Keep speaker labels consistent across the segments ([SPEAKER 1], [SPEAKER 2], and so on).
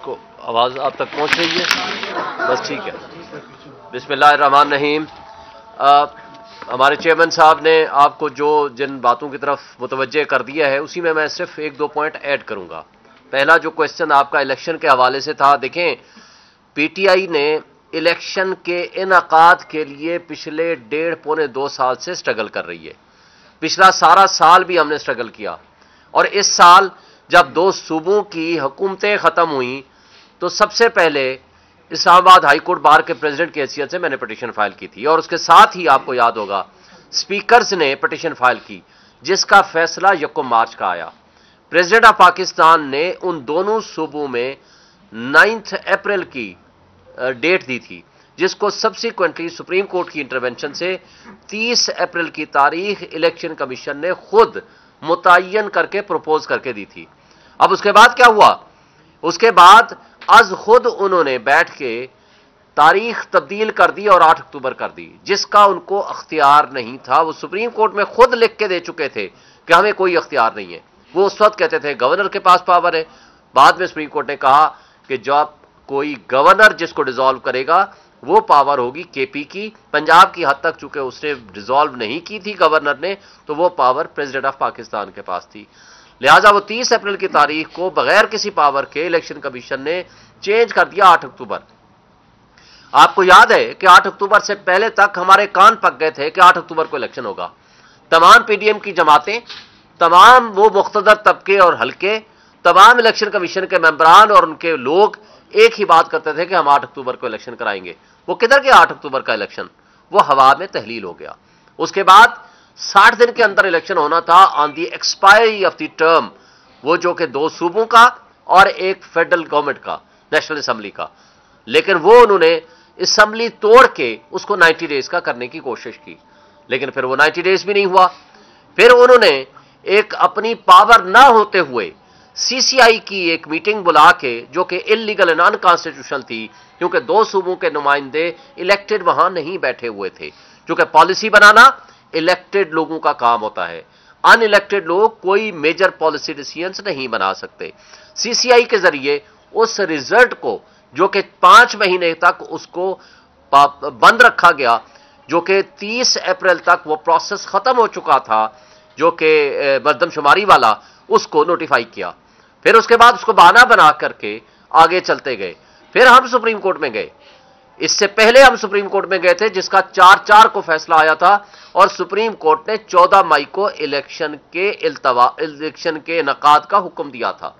[SPEAKER 1] کو آواز آپ تک پہنچ رہی ہے؟ بس ٹھیک ہے. بسم اللہ الرحمن الرحیم. ہمارے چیئرمین صاحب نے آپ کو جن باتوں کی طرف متوجہ کر دیا ہے اسی میں صرف ایک دو پوائنٹ ایڈ کروں گا. پہلا جو کوسچن آپ کا الیکشن کے حوالے سے تھا، دیکھیں پی ٹی آئی نے الیکشن کے انعقاد کے لیے پچھلے 1.5-2 سال سے سٹرگل کر رہی ہے. پچھلا سارا سال بھی ہم نے سٹرگل کیا، اور اس سال جب 2 صوبوں کی حکومتیں ختم ہوئیں تو سب سے پہلے اسلام آباد ہائی کورٹ بار کے پریزیڈنٹ کی حیثیت سے میں نے پٹیشن فائل کی تھی، اور اس کے ساتھ ہی آپ کو یاد ہوگا سپیکرز نے پٹیشن فائل کی جس کا فیصلہ 1 مارچ کا آیا. پریزیڈنٹ آف پاکستان نے ان دونوں صوبوں میں 9 اپریل کی ڈیٹ دی تھی، جس کو سبسیکوئنٹلی سپریم کورٹ کی انٹرونشن سے 30 اپریل کی تاریخ الیکشن کمیشن نے خود متعین کر کے پروپوز کر کے دی تھی. اب اس کے بعد کیا ہوا؟ اس کے بعد از خود انہوں نے بیٹھ کے تاریخ تبدیل کر دی اور 8 اکتوبر کر دی، جس کا ان کو اختیار نہیں تھا. وہ سپریم کورٹ میں خود لکھ کے دے چکے تھے کہ ہمیں کوئی اختیار نہیں ہے. وہ اس وقت کہتے تھے گورنر کے پاس پاور ہے. بعد میں سپریم کورٹ نے کہا کہ جب کوئی گورنر جس کو ڈیزالو کرے گا وہ پاور ہوگی کے پی کی. پنجاب کی حد تک چونکہ اس نے ڈیزالو نہیں کی تھی گورنر نے، تو وہ پاور پریزیڈنٹ آف پاکستان کے پاس تھی. لہٰذا وہ 30 اپریل کی تاریخ کو بغیر کسی پاور کے الیکشن کمیشن نے چینج کر دیا 8 اکتوبر. آپ کو یاد ہے کہ 8 اکتوبر سے پہلے تک ہمارے کان پک گئے تھے کہ 8 اکتوبر کو الیکشن ہوگا. تمام پی ڈی ایم کی جماعتیں، تمام وہ مقتدر طبقے اور حلقے، تمام الیکشن کمیشن کے ممبران اور ان کے لوگ ایک ہی بات کرتے تھے کہ ہم 8 اکتوبر کو الیکشن کرائیں گے. وہ کدھر گیا 8 اکتوبر کا الیکشن؟ وہ ہوا میں تحلیل ہو گیا. اس کے بعد 60 دن کے اندر الیکشن ہونا تھا آن دی ایکسپائری آف دی ٹرم، وہ جو کہ 2 صوبوں کا اور ایک فیڈرل گورنمنٹ کا، نیشنل اسمبلی کا. لیکن وہ انہوں نے اسمبلی توڑ کے اس کو 90 ڈیز کا کرنے کی کوشش کی، لیکن پھر وہ 90 ڈیز بھی نہیں ہوا. پھر انہوں نے ایک اپنی پاور نہ ہوتے ہوئے سی سی آئی کی ایک میٹنگ بلا کے، جو کہ انلیگل اینڈ ان کانسٹیٹیوشنل تھی کیونکہ 2 صوبوں کے نمائندے الیکٹڈ وہاں نہیں بیٹھے ہوئے تھے. کیونکہ پالیسی بنانا الیکٹڈ لوگوں کا کام ہوتا ہے، ان الیکٹڈ لوگ کوئی میجر پالیسی ڈیسیژنز نہیں بنا سکتے. سی سی آئی کے ذریعے اس ریزلٹ کو جو کہ 5 مہینے تک اس کو بند رکھا گیا، جو کہ 30 اپریل تک وہ پروسیس ختم ہو چکا تھا جو کہ مردم شماری والا، اس کو نوٹیفائی کیا. پھر اس کے بعد اس کو بہانہ بنا کر کے آگے چلتے گئے. پھر ہم سپریم کورٹ میں گئے. اس سے پہلے ہم سپریم کورٹ میں گئے تھے جس کا 4-4 کو فیصلہ آیا تھا، اور سپریم کورٹ نے 14 مئی کو الیکشن کے انعقاد کا حکم دیا تھا.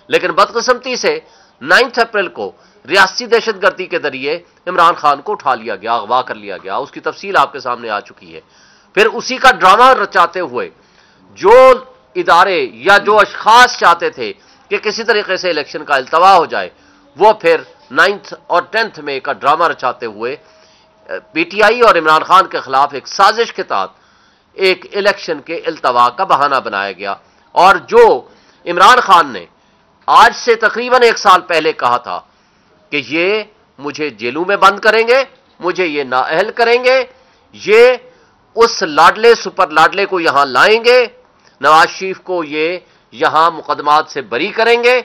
[SPEAKER 1] لیکن بدقسمتی سے 9 اپریل کو ریاستی دہشت گردی کے ذریعے عمران خان کو اٹھا لیا گیا، اغوا کر لیا گیا. اس کی تفصیل آپ کے سامنے آ چکی ہے. پھر اسی کا ڈرامہ رچاتے ہوئے جو ادارے یا جو اشخاص چاہتے تھے کہ کسی طریقے سے الیکشن کا التوا ہو جائے، وہ پھر 9 اور 10 میں کا ڈرامہ رچاتے ہوئے پی ٹی آئی اور عمران خان کے خلاف ایک سازش کے تحت ایک الیکشن کے التوا کا بہانہ بنایا گیا. اور جو عمران خان نے آج سے تقریباً 1 سال پہلے کہا تھا کہ یہ مجھے جیلوں میں بند کریں گے، مجھے یہ نااہل کریں گے، یہ اس لاڈلے سپر لاڈلے کو یہاں لائیں گے، نواز شریف کو یہ یہاں مقدمات سے بری کریں گے،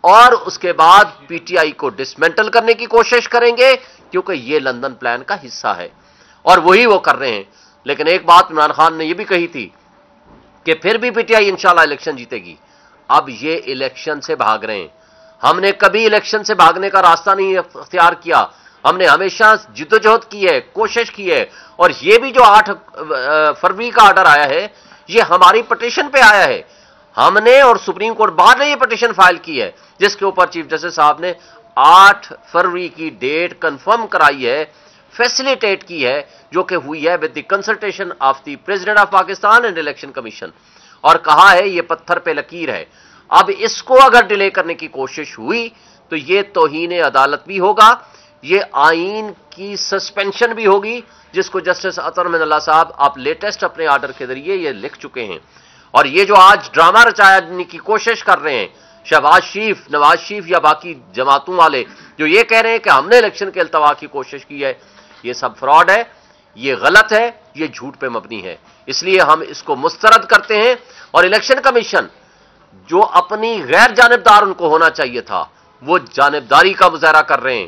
[SPEAKER 1] اور اس کے بعد پی ٹی آئی کو ڈسمنٹل کرنے کی کوشش کریں گے، کیونکہ یہ لندن پلان کا حصہ ہے. اور وہی وہ کر رہے ہیں. لیکن ایک بات عمران خان نے یہ بھی کہی تھی کہ پھر بھی پی ٹی آئی انشاءاللہ الیکشن جیتے گی. اب یہ الیکشن سے بھاگ رہے ہیں. ہم نے کبھی الیکشن سے بھاگنے کا راستہ نہیں اختیار کیا. ہم نے ہمیشہ جدوجہد کی ہے، کوشش کی ہے. اور یہ بھی جو 8 فروری کا آرڈر آیا ہے، یہ ہماری پٹیشن پہ آیا ہے. ہم نے اور سپریم کورٹ بار نے یہ پٹیشن فائل کی ہے جس کے اوپر چیف جسٹس صاحب نے 8 فروری کی ڈیٹ کنفرم کرائی ہے، فیسیلیٹیٹ کی ہے، جو کہ ہوئی ہے with the consultation of the president of Pakistan and election commission. اور کہا ہے یہ پتھر پہ لکیر ہے. اب اس کو اگر ڈیلے کرنے کی کوشش ہوئی تو یہ توہین عدالت بھی ہوگا، یہ آئین کی سسپینشن بھی ہوگی، جس کو جسٹس عطر من اللہ صاحب آپ لیٹسٹ اپنے آرڈر کے ذریعے یہ لکھ چکے ہیں. اور یہ جو آج ڈرامہ رچانے کی کوشش کر رہے ہیں شہباز شریف، نواز شریف یا باقی جماعتوں والے، جو یہ کہہ رہے ہیں کہ ہم نے الیکشن کے التوا کی کوشش کی ہے، یہ سب فراڈ ہے، یہ غلط ہے، یہ جھوٹ پہ مبنی ہے. اس لیے ہم اس کو مسترد کرتے ہیں. اور الیکشن کمیشن جو اپنی غیر جانبدار ان کو ہونا چاہیے تھا، وہ جانبداری کا مظاہرہ کر رہے ہیں.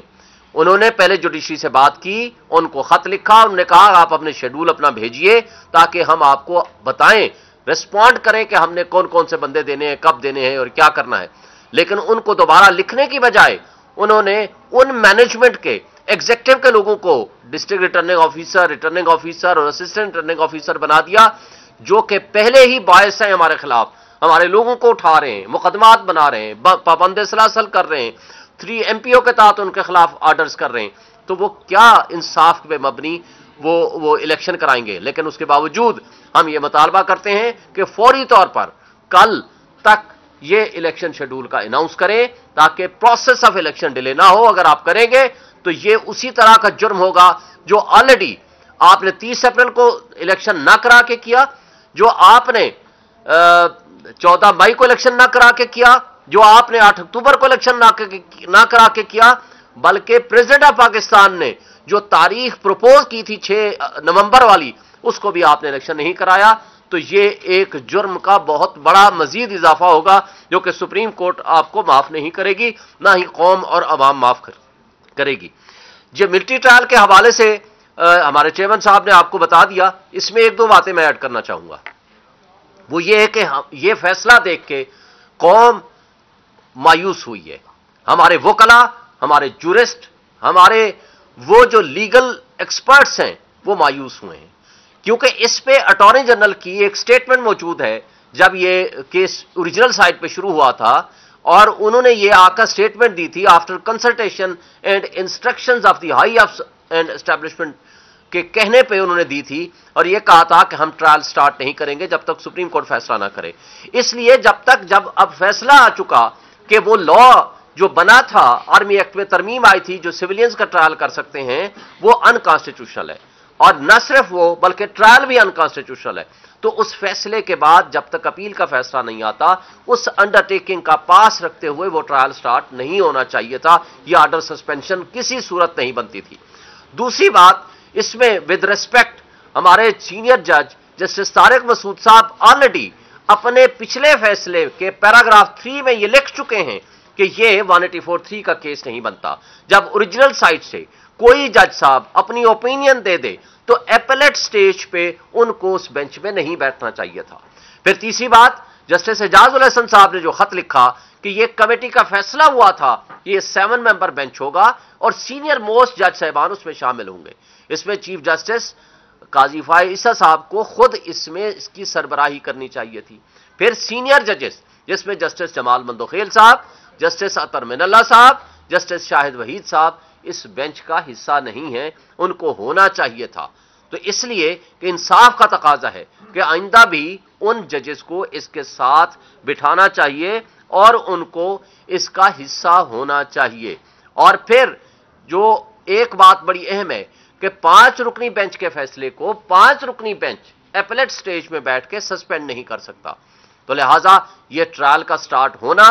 [SPEAKER 1] انہوں نے پہلے جوڈیشری سے بات کی, ان کو خط لکھا, انہوں نے کہا آپ اپنے شیڈول اپنا بھیجئے تاکہ ہم آپ کو بتائیں, ریسپونڈ کریں کہ ہم نے کون کون سے بندے دینے ہیں, کب دینے ہیں اور کیا کرنا ہے. لیکن ان کو دوبارہ لکھنے کی بجائے انہوں نے ان مینجمنٹ کے ایگزیکٹو کے لوگوں کو ڈسٹرکٹ ریٹرننگ آفیسر اور اسسٹنٹ ریٹرننگ آفیسر بنا دیا, جو کہ پہلے ہی باعث ہیں ہمارے خلاف, ہمارے لوگوں کو اٹھا رہے ہیں, مقدمات بنا رہے ہیں, پابند سلاسل کر رہے ہیں, 3 MPO کے تحت ان کے خلاف آرڈرز کر رہے ہیں. تو وہ کیا انصاف پہ مبنی وہ الیکشن کرائیں گے؟ لیکن اس کے باوجود ہم یہ مطالبہ کرتے ہیں کہ فوری طور پر کل تک یہ الیکشن شیڈول کا اناؤنس کریں تاکہ پروسیس آف الیکشن ڈیلے نہ ہو. اگر آپ کریں گے تو یہ اسی طرح کا جرم ہوگا جو آلریڈی آپ نے 30 اپریل کو الیکشن نہ کرا کے کیا, جو آپ نے 14 مئی کو الیکشن نہ کرا کے کیا, جو آپ نے 8 اکتوبر کو الیکشن نہ کرا کے کیا, بلکہ پریزیڈنٹ آف پاکستان نے جو تاریخ پروپوز کی تھی 6 نومبر والی, اس کو بھی آپ نے الیکشن نہیں کرایا. تو یہ ایک جرم کا بہت بڑا مزید اضافہ ہوگا جو کہ سپریم کورٹ آپ کو معاف نہیں کرے گی, نہ ہی قوم اور عوام معاف کرے گی. یہ ملٹری ٹرائل کے حوالے سے ہمارے چیئرمین صاحب نے آپ کو بتا دیا. اس میں 1-2 باتیں میں ایڈ کرنا چاہوں گا. وہ یہ ہے کہ یہ فیصلہ دیکھ کے قوم مایوس ہوئی ہے. ہمارے وکلا, ہمارے جورسٹ, ہمارے وہ جو لیگل ایکسپرٹس ہیں وہ مایوس ہوئے ہیں, کیونکہ اس پہ اٹارنی جنرل کی ایک سٹیٹمنٹ موجود ہے جب یہ کیس اوریجنل سائٹ پہ شروع ہوا تھا, اور انہوں نے یہ آ کر سٹیٹمنٹ دی تھی after consultation and instructions of the high of and establishment کے کہنے پہ انہوں نے دی تھی, اور یہ کہا تھا کہ ہم ٹرائل سٹارٹ نہیں کریں گے جب تک سپریم کورٹ فیصلہ نہ کرے. اس لیے جب اب فیصلہ آ چکا کہ وہ لا جو بنا تھا آرمی ایکٹ میں ترمیم آئی تھی جو سویلینز کا ٹرائل کر سکتے ہیں, وہ انکانسٹیٹیوشنل ہے, اور نہ صرف وہ بلکہ ٹرائل بھی انکانسٹیٹیوشنل ہے. تو اس فیصلے کے بعد جب تک اپیل کا فیصلہ نہیں آتا, اس انڈر ٹیکنگ کا پاس رکھتے ہوئے وہ ٹرائل سٹارٹ نہیں ہونا چاہیے تھا. یہ آرڈر سسپینشن کسی صورت نہیں بنتی تھی. دوسری بات, اس میں ود ریسپیکٹ ہمارے سینئر جج جسٹس طارق مسعود صاحب آلریڈی اپنے پچھلے فیصلے کے پیراگراف 3 میں یہ لکھ چکے ہیں کہ یہ 184(3) کا کیس نہیں بنتا. جب اوریجنل سائٹ سے کوئی جج صاحب اپنی اوپینین دے دے تو ایپلیٹ سٹیج پہ ان کو اس بینچ میں نہیں بیٹھنا چاہیے تھا. پھر تیسری بات, جسٹس اعجاز الحسن صاحب نے جو خط لکھا کہ یہ کمیٹی کا فیصلہ ہوا تھا, یہ 7 ممبر بینچ ہوگا اور سینئر موسٹ جج صاحبان اس میں شامل ہوں گے. اس میں چیف جسٹس قاضی فائز عیسیٰ صاحب کو خود اس کی سربراہی کرنی چاہیے تھی. پھر سینئر ججز جس میں جسٹس جمال مندوخیل صاحب, جسٹس اطہر من اللہ صاحب, جسٹس شاہد وحید صاحب اس بینچ کا حصہ نہیں ہیں, ان کو ہونا چاہیے تھا. تو اس لیے کہ انصاف کا تقاضا ہے کہ آئندہ بھی ان ججز کو اس کے ساتھ بٹھانا چاہیے اور ان کو اس کا حصہ ہونا چاہیے. اور پھر جو ایک بات بڑی اہم ہے کہ 5 رکنی بینچ کے فیصلے کو 5 رکنی بینچ ایپلیٹ سٹیج میں بیٹھ کے سسپینڈ نہیں کر سکتا. تو لہٰذا یہ ٹرائل کا سٹارٹ ہونا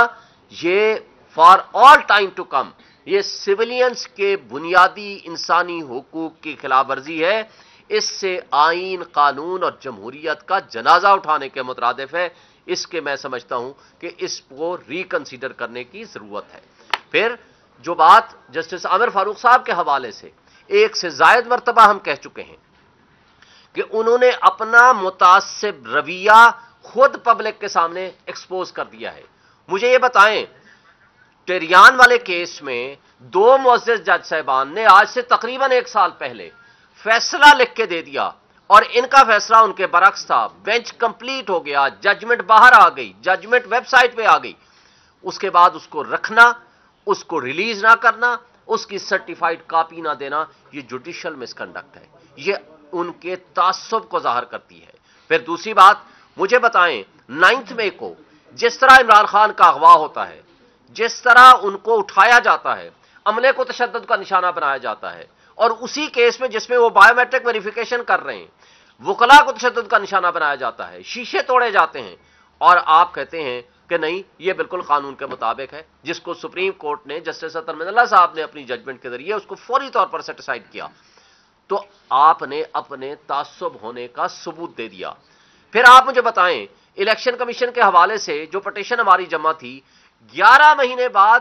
[SPEAKER 1] یہ for all time to come یہ سویلینز کے بنیادی انسانی حقوق کی خلاف ورزی ہے. اس سے آئین, قانون اور جمہوریت کا جنازہ اٹھانے کے مترادف ہے. اس کے میں سمجھتا ہوں کہ اس کو ریکنسیڈر کرنے کی ضرورت ہے. پھر جو بات جسٹس عامر فاروق صاحب کے حوالے سے 1 سے زائد مرتبہ ہم کہہ چکے ہیں کہ انہوں نے اپنا متعصب رویہ خود پبلک کے سامنے ایکسپوز کر دیا ہے. مجھے یہ بتائیں, ٹیریان والے کیس میں 2 معزز جج صاحبان نے آج سے تقریباً 1 سال پہلے فیصلہ لکھ کے دے دیا, اور ان کا فیصلہ ان کے برعکس تھا. بینچ کمپلیٹ ہو گیا, ججمنٹ باہر آ گئی, ججمنٹ ویب سائٹ پہ آ گئی. اس کے بعد اس کو رکھنا, اس کو ریلیز نہ کرنا, اس کی سرٹیفائیڈ کاپی نہ دینا, یہ جوڈیشل مس کنڈکٹ ہے. یہ ان کے تعصب کو ظاہر کرتی ہے. پھر دوسری بات, مجھے بتائیں 9 مئی کو جس طرح عمران خان کا اغوا ہوتا ہے, جس طرح ان کو اٹھایا جاتا ہے, عملے کو تشدد کا نشانہ بنایا جاتا ہے, اور اسی کیس میں جس میں وہ بایو میٹرک ویریفیکیشن کر رہے ہیں وکلاء کو تشدد کا نشانہ بنایا جاتا ہے, شیشے توڑے جاتے ہیں, اور آپ کہتے ہیں کہ نہیں یہ بالکل قانون کے مطابق ہے, جس کو سپریم کورٹ نے جسٹس اطہر من اللہ صاحب نے اپنی ججمنٹ کے ذریعے اس کو فوری طور پر سیٹیسفائیڈ کیا. تو آپ نے اپنے تعصب ہونے کا ثبوت دے دیا. پھر آپ مجھے بتائیں, الیکشن کمیشن کے حوالے سے جو پٹیشن ہماری جمع تھی 11 مہینے بعد